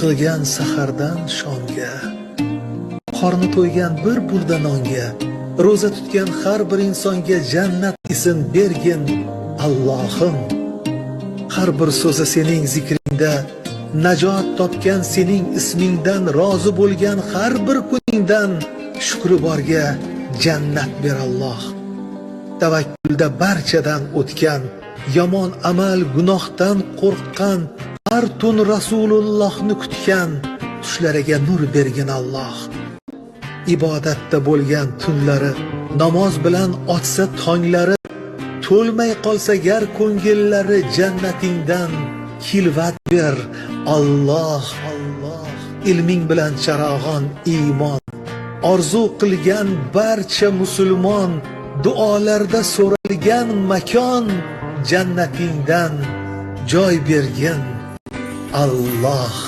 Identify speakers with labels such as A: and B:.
A: qilgan sahardan shomga, qorni to'ygan bir burda nonga, ro'za tutgan har bir insonga jannat ism bergin Allohim. Har bir so'zi sening zikringda, najot topgan sening ismingdan, rozi bo'lgan har bir kuningdan, shukri borga jannat ber Alloh. Tavakkulda barchadan o'tgan, yomon amal gunohdan qo'rqqan, har tun Rasulullohni kutgan, tushlariga nur bergin Alloh. Ibodatda bo'lgan tunlari, namoz bilan ochsa tonglari, to'lmay qolsa gar ko'ngillari, jannatingdan xilvat ber Alloh. Ilming bilan charog'on iymon, orzu qilgan barcha musulmon, duolarda so'ralgan makon, jannatingdan joy bergin Alloh.